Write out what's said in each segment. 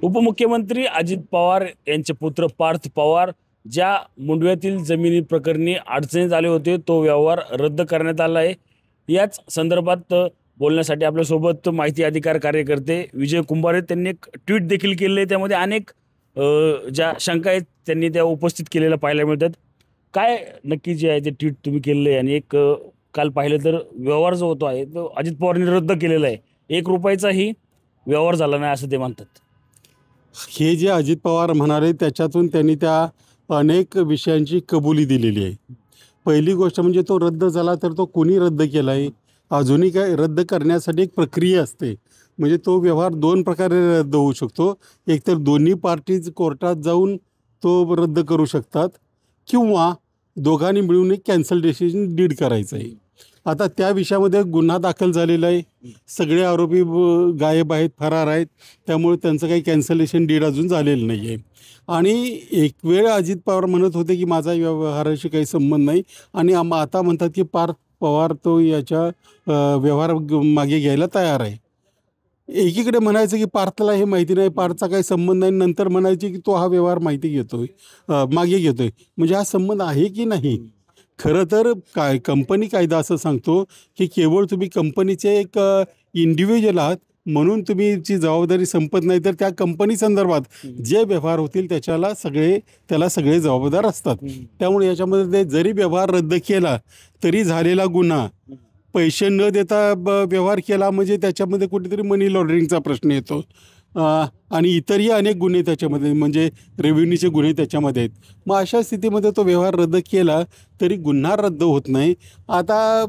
उपमुख्यमंत्री अजित पवार यांचे पुत्र पार्थ पवार ज्या मुंडव्यातील जमिनी प्रकरणी अडचणीत आले होते तो व्यवहार रद्द करण्यात आला आहे। याच संदर्भात बोलण्यासाठी आपल्यासोबत माहिती अधिकार कार्यकर्ते विजय कुंभारे त्यांनी एक ट्विट देखील केले आहे। त्यामध्ये अनेक ज्या शंका आहेत त्यांनी त्या उपस्थित केलेल्या पाहायला मिळतात। काय नक्की जे आहे ते ट्विट तुम्ही केलेलं आहे आणि एक काल पाहिलं तर व्यवहार जो होतो आहे तो अजित पवारांनी रद्द केलेला आहे। 1 रुपयाचाही व्यवहार झाला नाही असं ते म्हणतात। हे जे अजित पवार म्हणाले त्याच्यातून त्यांनी त्या अनेक विषयांची कबुली दिलेली आहे। पहिली गोष्ट म्हणजे तो रद्द झाला तर तो कोणी रद्द केला आहे, अजूनही काय रद्द करण्यासाठी एक प्रक्रिया असते। म्हणजे तो व्यवहार 2 प्रकारे रद्द होऊ शकतो। एक तर दोन्ही पार्टीज कोर्टात जाऊन तो रद्द करू शकतात किंवा दोघांनी मिळून एक कॅन्सल डिसिजन डीड करायचं आहे। आता त्या विषयामध्ये गुन्हा दाखल झालेला आहे, सगळे आरोपी गायब आहेत, फरार आहेत, त्यामुळे त्यांचं काही कॅन्सलेशन डीड अजून झालेलं नाही आहे। आणि एक वेळ अजित पवार म्हणत होते की माझा व्यवहाराशी काही संबंध नाही आणि आता म्हणतात की पार्थ पवार तो याच्या व्यवहार मागे घ्यायला तयार आहे। एकीकडे म्हणायचं की पार्थला हे माहिती नाही, पार्थचा काही संबंध नाही, नंतर म्हणायचे की तो हा व्यवहार मागे घेतोय। म्हणजे हा संबंध आहे की नाही? खरं तर कंपनी कायदा असं सांगतो की केवळ तुम्ही कंपनीचे एक इंडिव्हिज्युअल आहात म्हणून तुमची जबाबदारी संपत नाही, तर त्या कंपनी संदर्भात जे व्यवहार होतील त्याला सगळे जबाबदार असतात। त्यामुळे याच्यामध्ये जरी व्यवहार रद्द केला तरी झालेला गुन्हा, पैसे न देता व्यवहार केला म्हणजे त्याच्यामध्ये कुठेतरी मनी लॉन्ड्रिंगचा प्रश्न येतो आणि इतरही अनेक गुन्हे त्याच्यामध्ये म्हणजे रेव्हेन्यूचे गुन्हे त्याच्यामध्ये आहेत। मग अशा स्थितीमध्ये तो व्यवहार रद्द केला तरी गुन्हा रद्द होत नाही। आता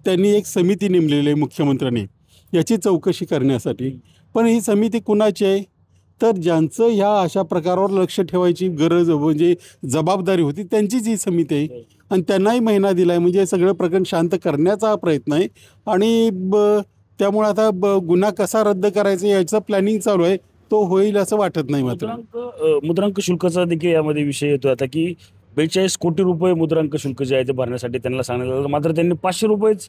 त्यांनी एक समिती नेमलेली आहे मुख्यमंत्र्यांनी याची चौकशी करण्यासाठी, पण ही समिती कुणाची आहे? तर ज्यांचं ह्या अशा प्रकारावर लक्ष ठेवायची गरज म्हणजे जबाबदारी होती त्यांचीच ही समिती आहे आणि त्यांनाही महिना दिला आहे। म्हणजे सगळं प्रकरण शांत करण्याचा हा प्रयत्न आहे आणि त्यामुळे आता गुन्हा कसा रद्द करायचा याचं प्लॅनिंग चालू आहे। तो होईल असं वाटत नाही। मात्र मुद्रांक शुल्काचा देखील यामध्ये विषय येतो आता की 42 कोटी रुपये मुद्रांक शुल्क जे आहे ते भरण्यासाठी त्यांना सांगण्यात आलं, मात्र त्यांनी 500 रुपयेच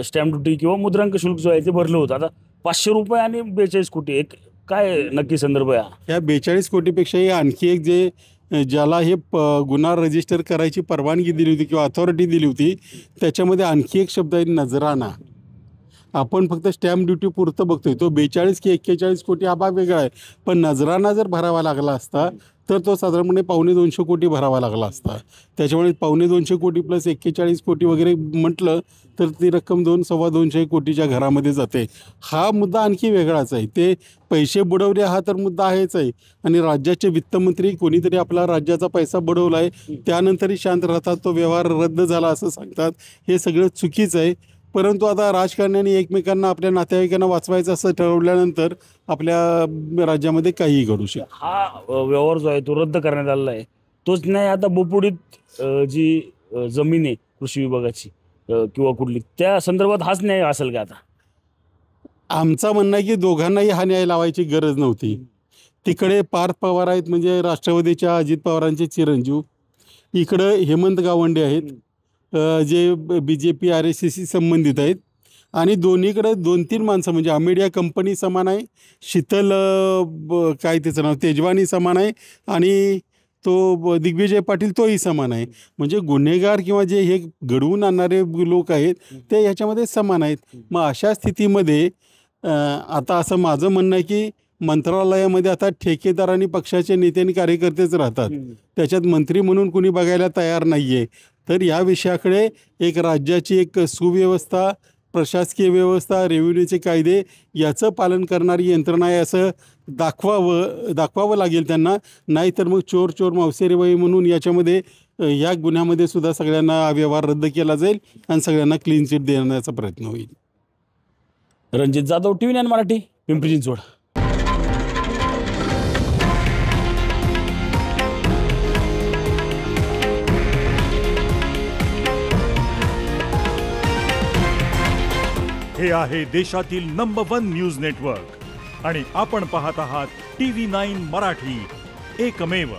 स्टॅम्प ड्युटी किंवा मुद्रांक शुल्क जो आहे ते भरलं होतं। आता 500 रुपये आणि 42 कोटी एक काय नक्की संदर्भ आहे? या 42 कोटीपेक्षाही आणखी एक ज्याला हे गुन्हा रजिस्टर करायची परवानगी दिली होती किंवा अथॉरिटी दिली होती त्याच्यामध्ये आणखी एक शब्द आहे नजराना। आपण फक्त स्टॅम्प ड्युटी पुरतं बघतोय, तो 42 की 41 कोटी हा भाग वेगळा आहे, पण नजराना जर भरावा लागला असता तर तो साधारणपणे 250 कोटी भरावा लागला असता। त्याच्यामुळे 250 कोटी प्लस 41 कोटी वगैरे म्हटलं तर ती रक्कम 2-2.25 कोटीच्या घरामध्ये जाते। हा मुद्दा आणखी वेगळाच आहे। ते पैसे बुडवले हा तर मुद्दा आहेच आहे आणि राज्याचे वित्तमंत्री कोणीतरी आपला राज्याचा पैसा बुडवला आहे त्यानंतरही शांत राहतात, तो व्यवहार रद्द झाला असं सांगतात, हे सगळं चुकीचं आहे। परंतु आता राजकारण्यांनी एकमेकांना आपल्या नातेवाईकांना वाचवायचं असं ठरवल्यानंतर आपल्या राज्यामध्ये काहीही घडू शकतं। हा व्यवहार जो आहे तो रद्द करण्यात आलेला आहे, तोच न्याय आता बोपुडीत जी जमीन आहे कृषी विभागाची किंवा कुठली त्या संदर्भात हाच न्याय असेल का? आता आमचं म्हणणं आहे की दोघांनाही हा न्याय लावायची गरज नव्हती। तिकडे पार्थ पवार आहेत म्हणजे राष्ट्रवादीच्या अजित पवारांचे चिरंजीव, इकडं हेमंत गावंडे आहेत जे BJP RSSशी संबंधित आहेत आणि दोन्हीकडे 2-3 माणसं म्हणजे अमेडिया कंपनी समान आहे, शीतल काय त्याचं नाव तेजवानी समान आहे आणि तो दिग्विजय पाटील तोही समान आहे। म्हणजे गुन्हेगार किंवा जे हे घडवून आणणारे लोक आहेत ते ह्याच्यामध्ये समान आहेत। मग अशा स्थितीमध्ये आता असं माझं म्हणणं आहे की मंत्रालयामध्ये आता ठेकेदार आणि पक्षाचे नेते आणि कार्यकर्तेच राहतात, त्याच्यात मंत्री म्हणून कुणी बघायला तयार नाही आहे। तर या विषयाकडे एक राज्याची एक सुव्यवस्था, प्रशासकीय व्यवस्था, रेव्हेन्यूचे कायदे याचं पालन करणारी यंत्रणा आहे असं दाखवावं लागेल त्यांना, नाहीतर मग चोर चोर मावसेरे वय म्हणून याच्यामध्ये या गुन्ह्यामध्ये सुद्धा सगळ्यांना व्यवहार रद्द केला जाईल आणि सगळ्यांना क्लीन चिट देण्याचा प्रयत्न होईल। रणजित जाधव, TV9 मराठी, पिंपरी चिंचवड। हे आहे देशातील नंबर 1 न्यूज नेटवर्क आणि आपण पाहत आहात TV9 मराठी, एकमेव।